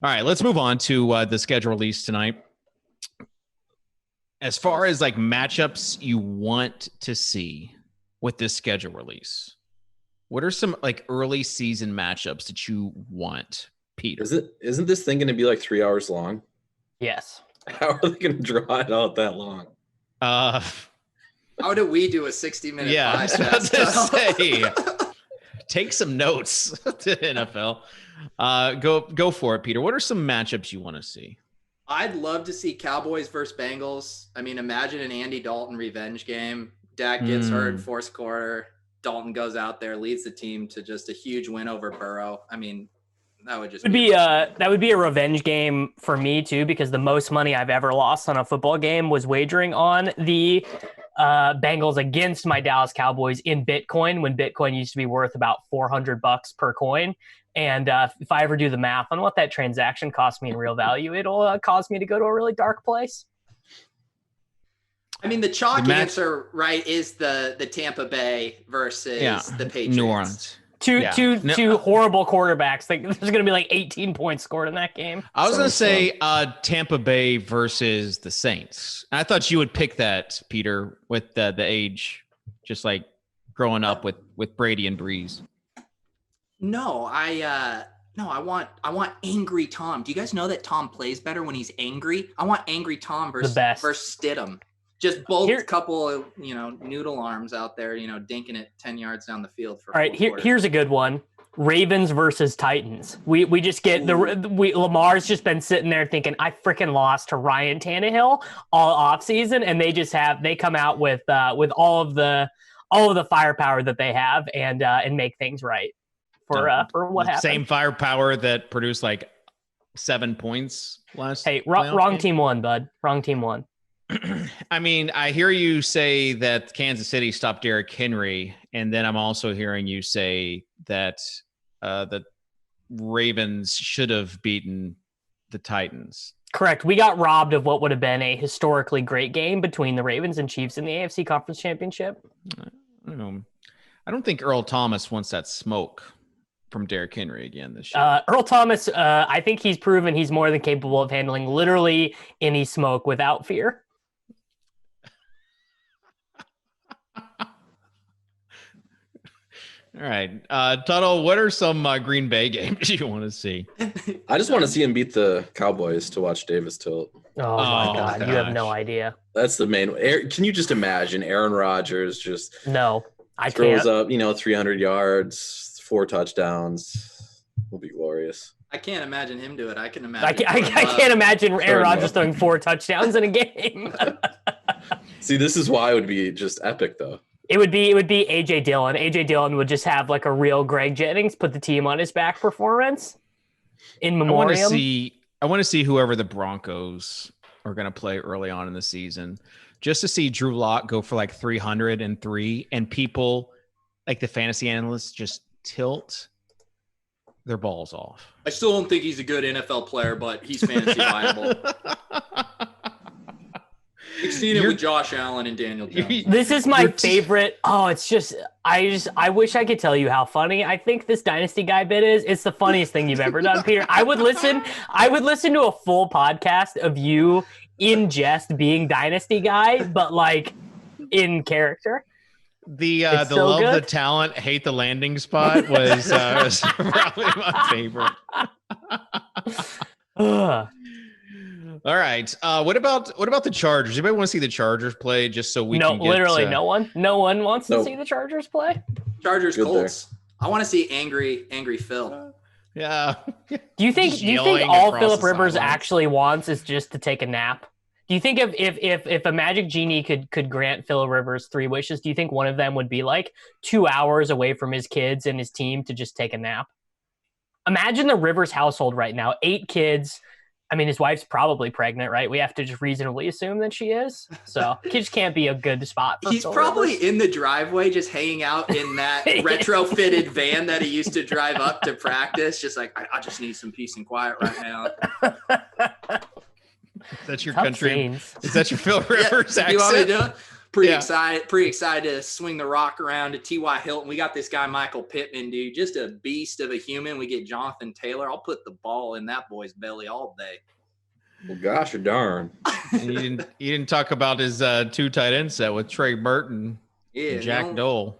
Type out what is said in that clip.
All right, let's move on to the schedule release tonight. As far as like matchups you want to see with this schedule release, what are some like early season matchups that you want, Peter? Isn't this thing going to be like 3 hours long? Yes. How are they going to draw it out that long? How do we do a 60-minute podcast? Say, take some notes to NFL. Go for it, Peter. What are some matchups you want to see? I'd love to see Cowboys versus Bengals. I mean, imagine an Andy Dalton revenge game. Dak gets hurt, fourth quarter. Dalton goes out there, leads the team to just a huge win over Burrow. I mean, that would be a revenge game for me too, because the most money I've ever lost on a football game was wagering on the Bengals against my Dallas Cowboys in Bitcoin, when Bitcoin used to be worth about $400 per coin. And if I ever do the math on what that transaction cost me in real value, it'll cause me to go to a really dark place. I mean, the chalk answer, right, is the Tampa Bay versus the Patriots. New Orleans. Two horrible quarterbacks. Like, there's going to be like 18 points scored in that game. I was going to say Tampa Bay versus the Saints. I thought you would pick that, Peter, with the age, just like growing up with Brady and Breeze. No, I want angry Tom. Do you guys know that Tom plays better when he's angry? I want angry Tom versus Stidham. Just both couple of, noodle arms out there, dinking it 10 yards down the field for. All right, here's a good one. Ravens versus Titans. We just get Lamar's just been sitting there thinking, I freaking lost to Ryan Tannehill all offseason, and they come out with all of the firepower that they have and make things right for what happened. Same firepower that produced like 7 points last. Hey, wrong team won, bud. Wrong team won. I mean, I hear you say that Kansas City stopped Derrick Henry, and then I'm also hearing you say that the Ravens should have beaten the Titans. Correct. We got robbed of what would have been a historically great game between the Ravens and Chiefs in the AFC Conference Championship. I don't know. I don't think Earl Thomas wants that smoke from Derrick Henry again this year. Earl Thomas, I think he's proven he's more than capable of handling literally any smoke without fear. All right. Tuttle, what are some Green Bay games you want to see? I just want to see him beat the Cowboys to watch Davis tilt. Oh my God. You have no idea. That's the main. Can you just imagine Aaron Rodgers just throws up, 300 yards, 4 touchdowns? Will be glorious. I can't imagine him do it. I can imagine. I can't imagine Aaron Rodgers throwing 4 touchdowns in a game. See, this is why it would be just epic, though. It would be AJ Dillon. AJ Dillon would just have like a real Greg Jennings put the team on his back performance in memoriam. I want to see whoever the Broncos are going to play early on in the season, just to see Drew Lock go for like 303 and people like the fantasy analysts just tilt their balls off. I still don't think he's a good NFL player, but he's fantasy viable. We've seen it with Josh Allen and Daniel Jones. This is my favorite. Oh, it's just I wish I could tell you how funny I think this Dynasty Guy bit is. It's the funniest thing you've ever done, Peter. I would listen to a full podcast of you in jest being Dynasty Guy, but like in character. The love good. The talent, hate the landing spot was probably my favorite. All right. What about the Chargers? Anybody want to see the Chargers play just so we can get... No one. No one wants to see the Chargers play. Chargers, Colts. I want to see angry Phil. Yeah. Do you think all Phillip Rivers actually wants is just to take a nap? Do you think if a magic genie could grant Phillip Rivers 3 wishes, do you think one of them would be like 2 hours away from his kids and his team to just take a nap? Imagine the Rivers household right now, 8 kids. I mean, his wife's probably pregnant, right? We have to just reasonably assume that she is. So it just can't be a good spot for He's Phil probably Rivers. In the driveway just hanging out in that retrofitted van that he used to drive up to practice. Just like, I just need some peace and quiet right now. Is that your Tough country? scenes. Is that your Phil Rivers accent? You want me to do it? Pretty excited to swing the rock around to T.Y. Hilton. We got this guy, Michael Pittman, dude. Just a beast of a human. We get Jonathan Taylor. I'll put the ball in that boy's belly all day. Well, gosh darn. And you didn't talk about his 2 tight end set with Trey Burton and Jack Dole.